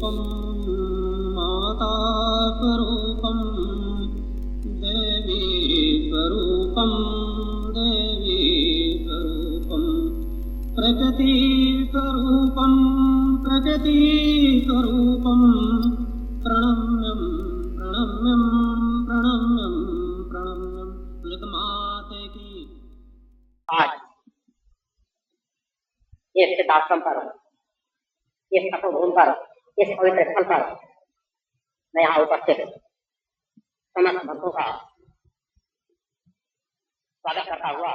स्वरूपं माता स्वरूपं देवी स्वरूपं प्रकृति स्वरूपं प्रणम्यं प्रणम्यं प्रणम्यं प्रणम्यं माते की। आज इस सिद्धाश्रम पर, इस तपोभूमि पर, इस पवित्र स्थल पर मैं यहाँ उपस्थित समस्त भक्तों का स्वागत करता हुआ,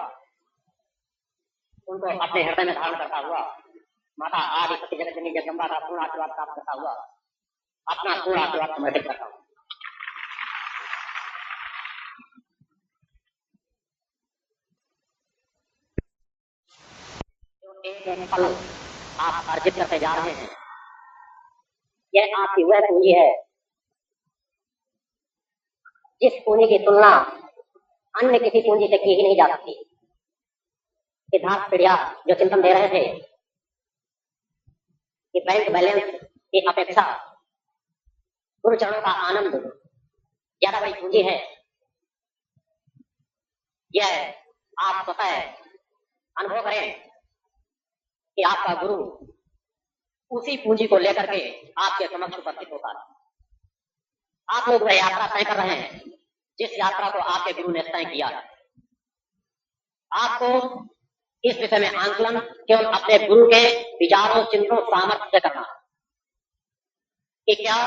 उनको अपने हृदय में धारण करता हुआ, माता आदि शक्ति जगत जगदम्बा का पूर्ण आशीर्वाद प्राप्त करता हुआ अपना पूर्ण आशीर्वाद समर्पित करता हूँ। एक फल आप अर्जित करते जा रहे हैं, यह आपकी वह पूंजी है जिस पूंजी की तुलना अन्य किसी पूंजी से की ही नहीं जा सकती। सिद्धार्थ पीड़िया जो चिंतन दे रहे थे कि बैंक बैलेंस की अपेक्षा गुरु चरणों का आनंद ज्यादा बड़ी पूंजी है, यह आप स्वतः अनुभव करें कि आपका गुरु उसी पूंजी को लेकर के आपके समक्ष उपस्थित होता है। आप लोग वह यात्रा तय कर रहे हैं जिस यात्रा को आपके गुरु ने तय किया है। आपको इस विषय में आंकलन केवल अपने गुरु के विचारों, चिंतनों, सामर्थ्य से करना है कि क्या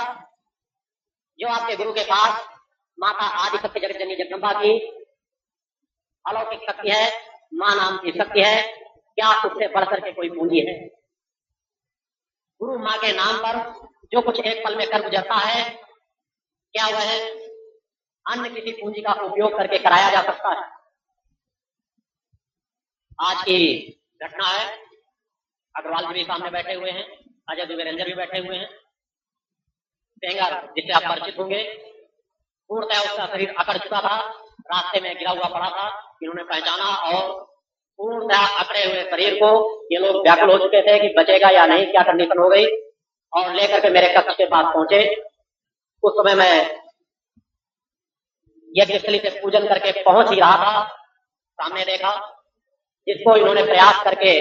जो आपके गुरु के पास माता आदि शक्ति जगत जननी जगदम्बा की अलौकिक शक्ति है, मां नाम की शक्ति है, क्या उससे बढ़कर के कोई पूंजी है? गुरु मां के नाम पर जो कुछ एक पल में कर गुजरता है, क्या वह अन्य किसी पूंजी का उपयोग करके कराया जा सकता है? आज की घटना है, अग्रवाल जी भी सामने बैठे हुए हैं, अजय दुबे रेंजर भी बैठे हुए हैं, सेंगर जिससे आप परिचित होंगे, पूर्णतः उसका शरीर अकड़ चुका था, रास्ते में गिरा हुआ पड़ा था, इन्होंने पहचाना और पूर्णतः अकड़े हुए शरीर को ये लोग व्याकुल हो चुके थे कि बचेगा या नहीं, क्या कंडीशन हो गई, और लेकर के मेरे कक्ष के पास पहुंचे। उस समय मैं यज्ञस्थली से पूजन करके पहुंच ही रहा था, सामने देखा जिसको इन्होंने प्रयास करके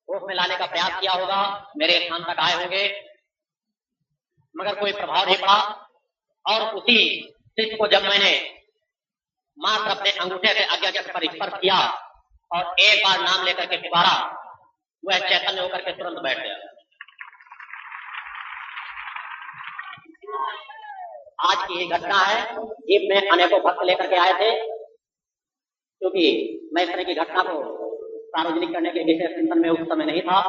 होश में लाने का प्रयास किया होगा, मेरे स्थान तक आए होंगे, मगर कोई प्रभाव नहीं पड़ा। और उसी शिष्य को जब मैंने मात्र अपने अंगूठे से आज्ञा चक्र पर स्पर्श किया और एक बार नाम लेकर के पुकारा, वह चैतन्य होकर के तुरंत बैठ गया। आज की ये घटना है, जीप में अनेकों भक्त लेकर के आए थे, क्योंकि मैं इस तरह की घटना को सार्वजनिक करने के विशेष चिंतन में उस समय नहीं था।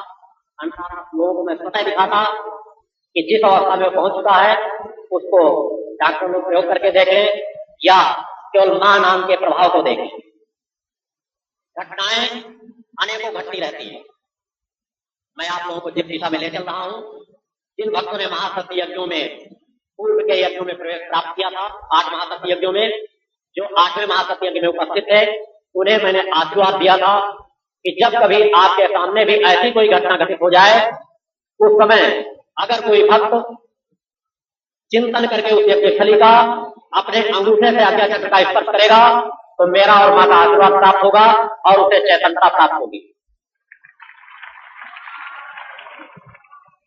अन्यथा लोगों को मैं स्वतः दिखाता कि जिस अवस्था में पहुंच चुका है उसको डॉक्टर लोग प्रयोग करके देखें या केवल मां नाम के प्रभाव को देखें। घटनाएं अनेकों घटती रहती है। मैं आप लोगों को जिस दिशा में ले चल रहा हूं, जिन भक्तों ने महाशक्ति यज्ञों में, पूर्व के यज्ञों में प्रवेश प्राप्त किया था, 8 महाशक्ति यज्ञों में, जो 8वें महाशक्ति यज्ञ में उपस्थित थे, उन्हें मैंने आशीर्वाद दिया था कि जब कभी आपके सामने भी ऐसी कोई घटना घटित हो जाए, उस समय अगर कोई भक्त चिंतन करके उस यज्ञस्थली का अपने अंगूठे से आज्ञा चक्र का स्पर्श करेगा तो मेरा और मां का आशीर्वाद प्राप्त होगा और उसे चैतन्यता प्राप्त होगी।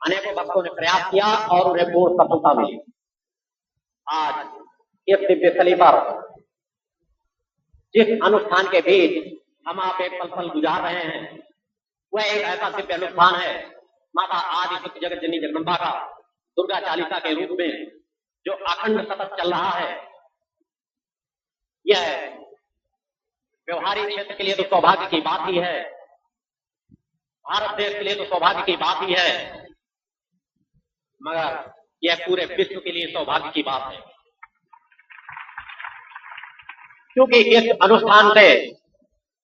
अनेकों भक्तों ने प्रयास किया और उन्हें पूर्ण सफलता मिली। आज इस दिव्य स्थली पर जिस अनुष्ठान के बीच हम आप एक पल गुजार रहे हैं, वह एक ऐसा दिव्य अनुष्ठान है, माता आदि शक्ति जगत जननी जगदम्बा का दुर्गा चालीसा के रूप में जो अखंड सतत चल रहा है। यह व्यवहारिक क्षेत्र के लिए तो सौभाग्य की बात ही है, भारत देश के लिए तो सौभाग्य की बात ही है, मगर यह पूरे विश्व के लिए सौभाग्य की बात है, क्योंकि इस अनुष्ठान से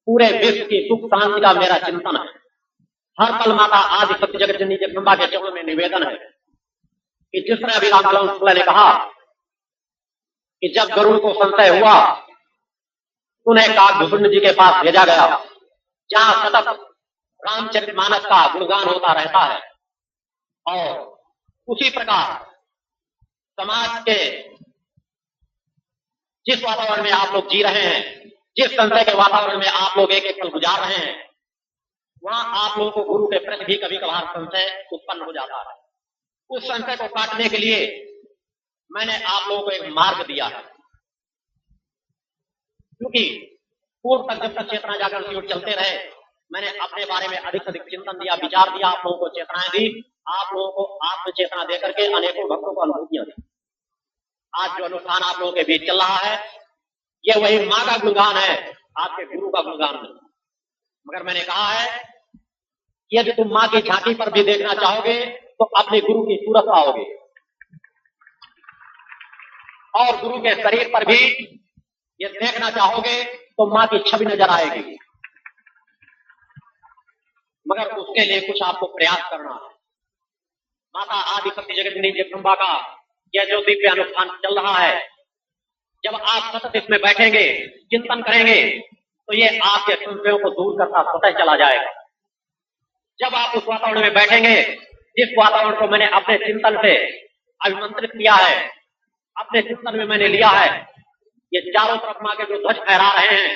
पूरे विश्व की सुख शांति का मेरा चिंतन है। हर पल माता आदि शक्ति जगत जननी जगदम्बा के चरणों में निवेदन है कि जिस तरह अभी रामलाल शुक्ला ने कहा कि जब गरुड़ को संशय हुआ, उन्हें काकभूषण जी के पास भेजा गया, जहां सतत रामचरितमानस का गुणगान होता रहता है और उसी प्रकार समाज के जिस वातावरण में आप लोग जी रहे हैं, जिस संशय के वातावरण में आप लोग एक एक पल गुजार रहे हैं, वहां आप लोगों को गुरु के प्रति भी कभी कभार संशय उत्पन्न हो जाता है। उस संशय को काटने के लिए मैंने आप लोगों को एक मार्ग दिया है, क्योंकि पूर्व तक जब तक चेतना जागरण की ओर चलते रहे, मैंने अपने बारे में अधिक से अधिक चिंतन दिया, विचार दिया, आप लोगों को चेतनाएं दी, आप लोगों को आत्म चेतना देकर के अनेकों भक्तों को अनुभूतियां दी। आज जो अनुष्ठान आप लोगों के बीच चल रहा है, यह वही माँ का गुणगान है, आपके गुरु का गुणगान नहीं। मगर मैंने कहा है, यदि तुम माँ की झांकी पर भी देखना चाहोगे तो अपने गुरु की सूरत पाओगे, और गुरु के शरीर पर भी यदि देखना चाहोगे तो माँ की छवि नजर आएगी। मगर उसके लिए कुछ आपको प्रयास करना है। माता आदि शक्ति जगत जगदम्बा का यह जो दिव्य अनुष्ठान चल रहा है, जब आप सतत इसमें बैठेंगे, चिंतन करेंगे, तो ये आपके संशयों को दूर करता स्वतः चला जाएगा। जब आप उस वातावरण में बैठेंगे जिस वातावरण को मैंने अपने चिंतन से अभिमंत्रित किया है, अपने चिंतन में मैंने लिया है, ये चारों तरफ मां के जो ध्वज फहरा रहे हैं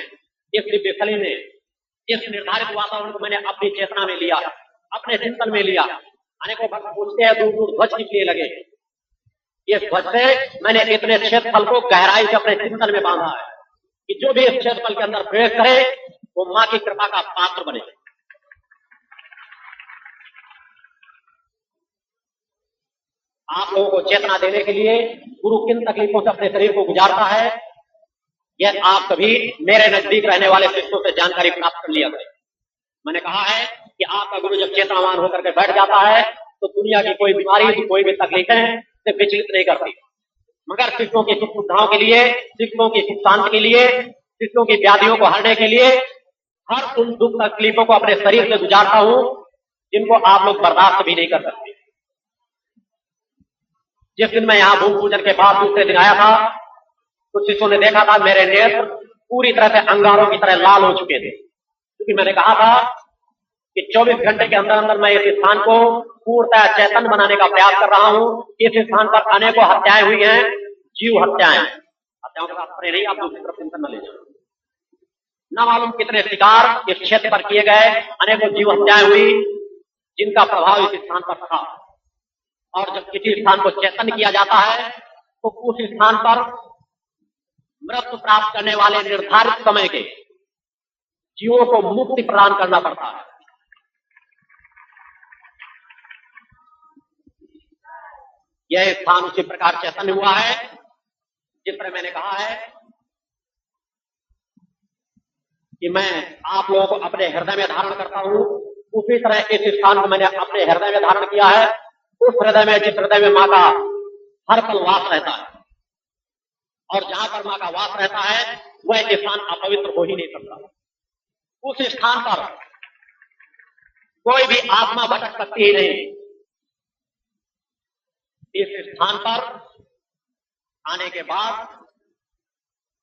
इस दिव्य स्थली में, इस निर्धारित वातावरण को मैंने अपनी चेतना में लिया, अपने चिंतन में लिया। अनेकों भक्त पूछते हैं दूर दूर ध्वज किस लिए लगे? इस ध्वज से मैंने इतने क्षेत्रफल को गहराई से अपने चिंतन में बांधा है कि जो भी इस क्षेत्रफल के अंदर प्रवेश करे वो मां की कृपा का पात्र बने। आप लोगों को चेतना देने के लिए गुरु किन तकलीफों से अपने शरीर को गुजारता है, यह आप कभी मेरे नजदीक रहने वाले शिष्यों से जानकारी प्राप्त कर लिया करें। मैंने कहा है कि आपका गुरु जब चेतनावान होकर के बैठ जाता है तो दुनिया की कोई बीमारी, कोई भी तकलीफें से विचलित नहीं करती। मगर शिष्यों की सुख सुविधाओं के लिए, शिष्यों की सुख शांति के लिए, शिष्यों की व्याधियों को हरने के लिए हर उन दुख तकलीफों को अपने शरीर से गुजारता हूं जिनको आप लोग बर्दाश्त भी नहीं कर सकते। जिस दिन मैं यहाँ भूमि पूजन के बाद दूसरे दिन आया था, कुछ शिष्यों ने देखा था मेरे नेत्र पूरी तरह से अंगारों की तरह लाल हो चुके थे, क्योंकि मैंने कहा था कि 24 घंटे के अंदर अंदर मैं इस स्थान को पूर्णतः चैतन्य बनाने का प्रयास कर रहा हूं। इस स्थान पर अनेकों हत्याएं हुई हैं, जीव हत्याएं। हत्याओं के साथ नहीं, आप दूसरी तरफ चिंतन न ले जाओ। न मालूम कितने शिकार इस क्षेत्र पर किए गए, अनेकों जीव हत्याएं हुई जिनका प्रभाव इस स्थान पर था। और जब किसी स्थान को चैतन्य किया जाता है तो उस स्थान पर मृत्यु प्राप्त करने वाले निर्धारित समय के जीवों को मुक्ति प्रदान करना पड़ता है। यह स्थान उसी प्रकार चैतन्य हुआ है जिस तरह मैंने कहा है कि मैं आप लोगों को अपने हृदय में धारण करता हूं, उसी तरह इस स्थान को मैंने अपने हृदय में धारण किया है। उस हृदय में, जिस हृदय में मां का हर पल वास रहता है, और जहां पर मां का वास रहता है वह स्थान अपवित्र हो ही नहीं सकता। उस स्थान पर कोई भी आत्मा भटक सकती ही नहीं। इस स्थान पर आने के बाद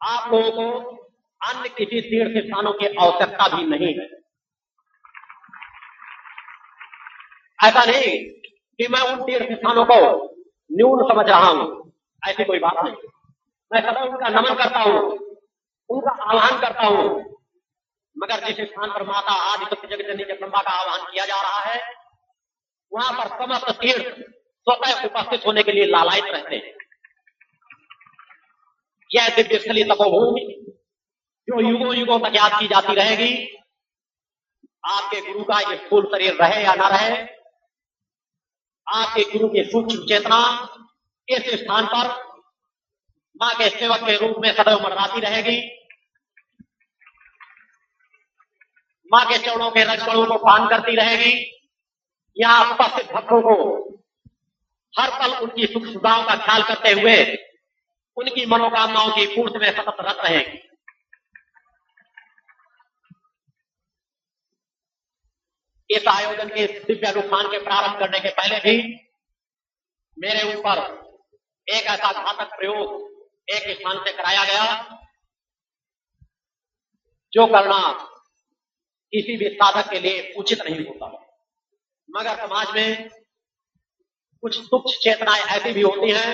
आप लोगों को अन्य किसी तीर्थ स्थानों की आवश्यकता भी नहीं है। ऐसा नहीं कि मैं उन तीर्थ स्थानों को न्यून समझ रहा हूं, ऐसी कोई बात नहीं। मैं सदा उनका नमन करता हूं, उनका आह्वान करता हूं, मगर जिस स्थान पर माता आदि शक्ति जगत जगदम्बा का आह्वान किया जा रहा है वहां पर समस्त तीर्थ स्वतः उपस्थित होने के लिए लालायित रहते हैं। यह दिव्य स्थली तपोभूमि जो युगों युगों तक याद की जाती रहेगी। आपके गुरु का ये स्थूल शरीर रहे या ना रहे, आपके गुरु की सूक्ष्म चेतना इस स्थान पर मां के सेवक के रूप में सदैव मंडराती रहेगी। मां के चरणों के रजकणों को पान करती रहेगी। यहां उपस्थित भक्तों को हर पल उनकी सुख सुविधाओं का ख्याल करते हुए उनकी मनोकामनाओं की पूर्ति में सतत रत रहेगी। इस आयोजन के दिव्य अनुष्ठान के प्रारंभ करने के पहले भी मेरे ऊपर एक ऐसा घातक प्रयोग एक स्थान से कराया गया जो करना किसी भी साधक के लिए उचित नहीं होता। मगर समाज में कुछ तुच्छ चेतनाएं ऐसी भी होती हैं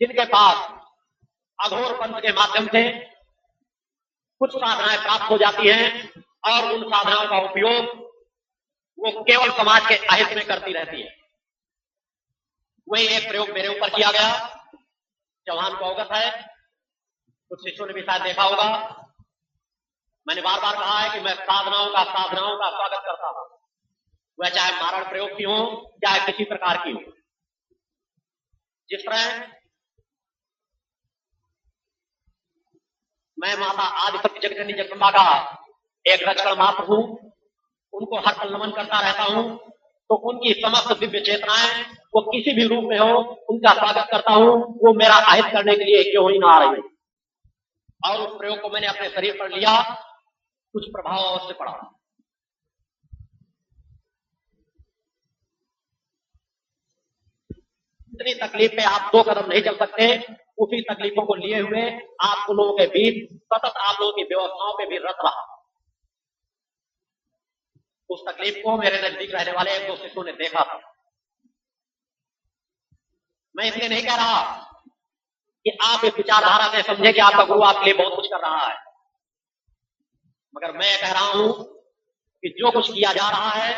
जिनके पास अघोर पंथ के माध्यम से कुछ साधनाएं प्राप्त हो जाती हैं और उन साधनाओं का उपयोग वो केवल समाज के अहित में करती रहती है। वही एक प्रयोग मेरे ऊपर किया गया, चौहान को अवगत है, कुछ शिष्यों ने भी शायद देखा होगा। मैंने बार बार कहा है कि मैं साधनाओं का स्वागत करता हूं, वह चाहे मारण प्रयोग की हो चाहे किसी प्रकार की हो। जिस तरह मैं माता आदिशक्ति जगजननी जगदम्बा का एक रचकण मात्र हूं, उनको हर पल नमन करता रहता हूं, तो उनकी समस्त दिव्य चेतनाएं वो किसी भी रूप में हो उनका स्वागत करता हूं, वो मेरा अहित करने के लिए क्यों ही ना आ रही है। और उस प्रयोग को मैंने अपने शरीर पर लिया, कुछ प्रभाव अवश्य पड़ा। इतनी तकलीफ में आप 2 कदम नहीं चल सकते, उसी तकलीफों को लिए हुए आप लोगों के बीच सतत आप लोगों की व्यवस्थाओं पे भी रत रहा। उस तकलीफ को मेरे नजदीक रहने वाले 1-2 शिष्यों ने देखा था। मैं इसलिए नहीं कह रहा कि आप इस विचारधारा से समझे कि आपका गुरु आपके लिए बहुत कुछ कर रहा है, मगर मैं कह रहा हूं कि जो कुछ किया जा रहा है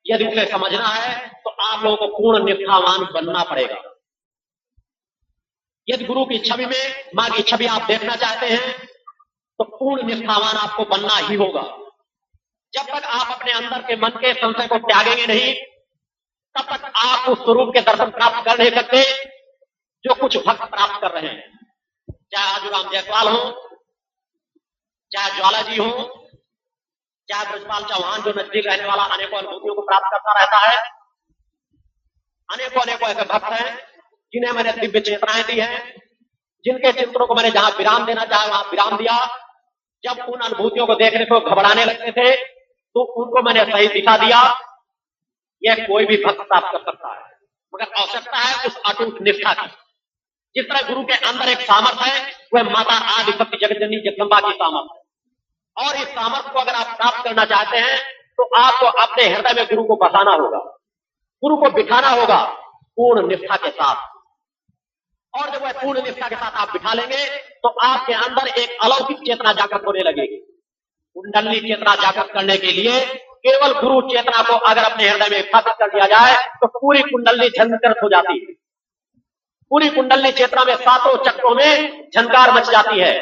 यदि उसे समझना है तो आप लोगों को पूर्ण निष्ठावान बनना पड़ेगा। यदि गुरु की छवि में मां की छवि आप देखना चाहते हैं तो पूर्ण निष्ठावान आपको बनना ही होगा। जब तक आप अपने अंदर के मन के संशय को त्यागेंगे नहीं, तब तक आप उस स्वरूप के दर्शन प्राप्त कर नहीं सकते जो कुछ भक्त प्राप्त कर रहे हैं। चाहे आजूराम जायसवाल हो, चाहे ज्वाला जी हो, चाहे ब्रजपाल चौहान जो नजदीक रहने वाला अनेकों अनुभूतियों को प्राप्त करता रहता है। अनेकों ऐसे भक्त हैं जिन्हें मैंने दिव्य चेतनाएं दी हैं, जिनके चित्रों को मैंने जहां विराम देना चाहे वहां विराम दिया। जब उन अनुभूतियों को देखने को घबराने लगते थे तो उनको मैंने सही दिशा दिया। यह कोई भी भक्त प्राप्त कर सकता है, मगर आवश्यकता है उस अटूट निष्ठा की। जिस तरह गुरु के अंदर एक सामर्थ्य है, वह माता आदिशक्ति जगजननी जगदम्बा की सामर्थ्य है, और इस सामर्थ्य को अगर आप प्राप्त करना चाहते हैं तो आपको अपने हृदय में गुरु को बसाना होगा, गुरु को बिठाना होगा पूर्ण निष्ठा के साथ। और जब वह पूर्ण निष्ठा के साथ आप बिठा लेंगे तो आपके अंदर एक अलौकिक चेतना जागृत होने लगेगी। कुंडली चेतना जागृत करने के लिए केवल गुरु चेतना को अगर अपने हृदय में स्थापित कर दिया जाए तो पूरी कुंडली झंकृत हो जाती है। पूरी कुंडली चेतना में 7 चक्रों में झंकार मच जाती है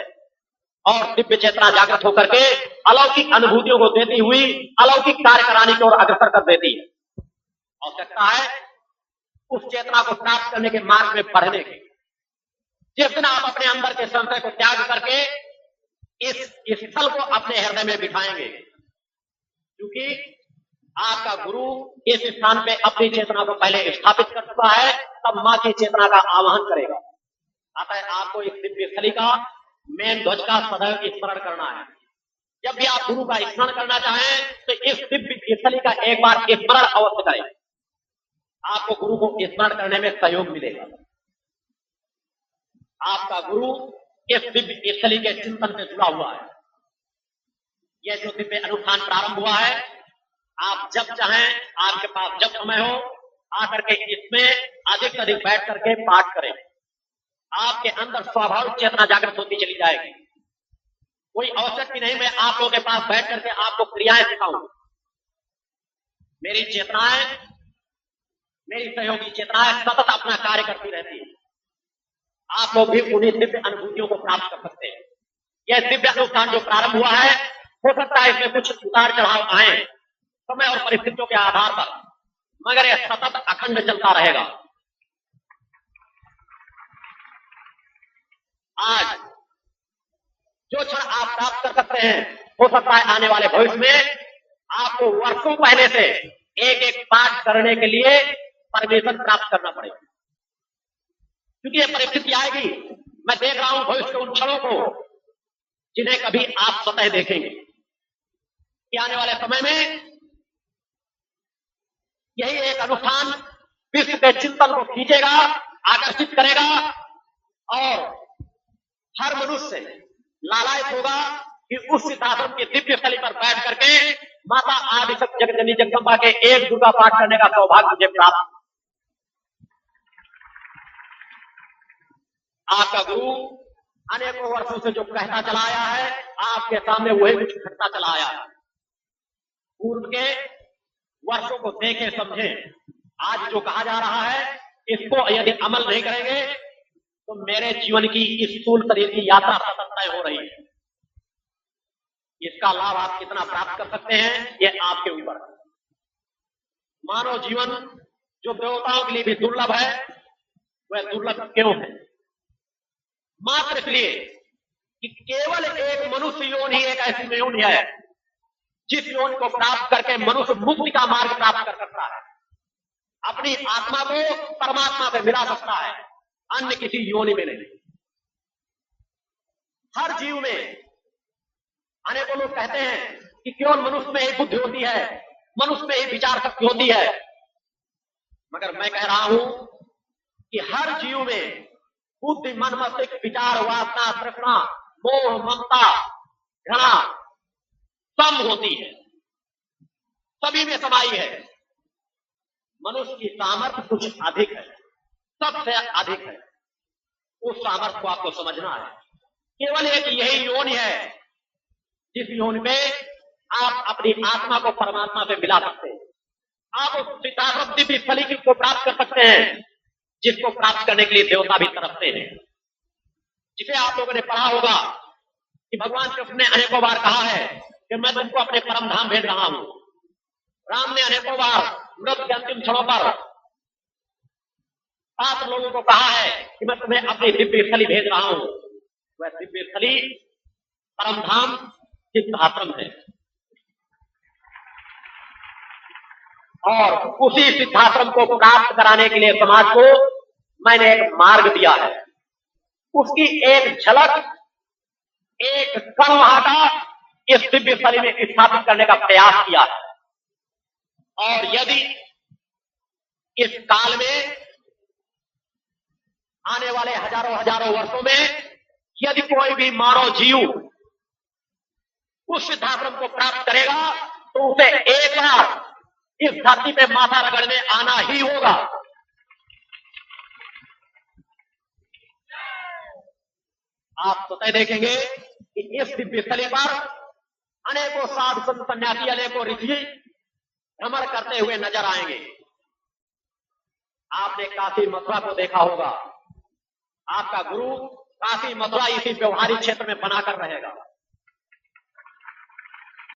और दिव्य चेतना जागृत होकर के अलौकिक अनुभूतियों को देती हुई अलौकिक कार्य कराने की ओर अग्रसर कर देती है। आवश्यकता है उस चेतना को प्राप्त करने के मार्ग में बढ़ने की। जिस दिन आप अपने अंदर के संशय को त्याग करके इस स्थल को अपने हृदय में बिठाएंगे, क्योंकि आपका गुरु इस स्थान पे अपनी चेतना को पहले स्थापित कर चुका है, तब मां की चेतना का आवाहन करेगा। अतः आपको इस दिव्य स्थली का मेन ध्वज का सदैव स्मरण करना है। जब भी आप गुरु का स्मरण करना चाहें तो इस दिव्य स्थली का एक बार स्मरण अवश्य करें। आपको गुरु को स्मरण करने में सहयोग मिलेगा। आपका गुरु इस दिव्य स्थली के चिंतन से जुड़ा हुआ है। यह जो दिव्य अनुष्ठान प्रारंभ हुआ है, आप जब चाहें, आपके पास जब समय हो, आकर के इसमें अधिक से अधिक बैठ करके पाठ करें। आपके अंदर स्वाभाविक चेतना जागृत होती चली जाएगी। कोई आवश्यक ही नहीं मैं आप लोगों के पास बैठ करके आपको क्रियाएं सिखाऊं। मेरी चेतनाएं, मेरी सहयोगी चेतनाएं सतत अपना कार्य करती रहती है। आप लोग भी उन्हीं दिव्य अनुभूतियों को प्राप्त कर सकते हैं। यह दिव्य अनुष्ठान जो प्रारंभ हुआ है, हो सकता है इसमें कुछ उतार चढ़ाव आए समय और परिस्थितियों के आधार पर, मगर यह सतत अखंड चलता रहेगा। आज जो क्षण आप प्राप्त कर सकते हैं, हो सकता है आने वाले भविष्य में आपको वर्षों पहले से एक एक पाठ करने के लिए परमिशन प्राप्त करना पड़ेगा, क्योंकि यह परिस्थिति आएगी। मैं देख रहा हूं भविष्य के उन क्षणों को जिन्हें कभी आप स्वतः देखेंगे कि आने वाले समय में यही एक अनुष्ठान विश्व के चिंतन को खींचेगा, आकर्षित करेगा और हर मनुष्य लालायित होगा कि उस सिद्धाश्रम की दिव्य स्थली पर बैठ करके माता आदिशक्ति जगत जननी जगदम्बा के एक दुर्गा पाठ करने का सौभाग्य मुझे प्राप्त। आपका गुरु अनेकों वर्षों से जो कहता चला आया है, आपके सामने वही कुछ घटता चला आया है। पूर्व के वर्षों को देखें समझें। आज जो कहा जा रहा है, इसको यदि अमल नहीं करेंगे तो मेरे जीवन की इस स्थूल शरीर की यात्रा सतत तय हो रही है। इसका लाभ आप कितना प्राप्त कर सकते हैं, ये आपके ऊपर है। मानव जीवन जो देवताओं के लिए भी दुर्लभ है, वह दुर्लभ क्यों है? मात्र इसलिए कि केवल एक मनुष्य योनि ही एक ऐसी योनि है जिस योनि को प्राप्त करके मनुष्य मुक्ति का मार्ग प्राप्त कर सकता है, अपनी आत्मा को परमात्मा से मिला सकता है, अन्य किसी योनि में नहीं। हर जीव में अनेकों लोग कहते हैं कि केवल मनुष्य में ही बुद्धि होती है, मनुष्य में ही विचार शक्ति होती है, मगर मैं कह रहा हूं कि हर जीव में बुद्धि, मन, मस्तिष्क, विचार, वासना, तृष्णा, मोह, ममता, घृणा सम होती है, सभी में समाई है। मनुष्य की सामर्थ्य कुछ अधिक है, सबसे अधिक है। उस सामर्थ्य को आपको समझना है। केवल एक यही योनि है जिस योनि में आप अपनी आत्मा को परमात्मा से मिला सकते हैं। आप उस सिद्धार्थ दिव्य फल को प्राप्त कर सकते हैं जिसको प्राप्त करने के लिए देवता भी तरसते हैं। जिसे आप लोगों ने पढ़ा होगा कि भगवान कृष्ण ने अनेकों बार कहा है कि मैं तुमको अपने परम धाम भेज रहा हूं। राम ने अनेकों बार मृत्यु के अंतिम क्षणों पर 7 लोगों को कहा है कि मैं तुम्हें अपनी दिव्य स्थली भेज रहा हूं। वह दिव्य स्थली परम धाम सिद्धाश्रम है, और उसी सिद्धाश्रम को प्राप्त कराने के लिए समाज को मैंने एक मार्ग दिया है। उसकी एक झलक, एक कण वहां का इस दिव्य स्थली में स्थापित करने का प्रयास किया है। और यदि इस काल में आने वाले हजारों हजारों वर्षों में यदि कोई भी मानव जीव उस सिद्धाश्रम को प्राप्त करेगा तो उसे एक बार इस धरती पे माथा रगड़ने आना ही होगा। आप स्वतः देखेंगे कि इस दिव्य स्थली पर अनेकों साधु संत सन्यासी, अनेकों ऋषि भ्रमण करते हुए नजर आएंगे। आपने काशी मथुरा को देखा होगा। आपका गुरु काशी मथुरा इसी व्यवहारिक क्षेत्र में बनाकर रहेगा।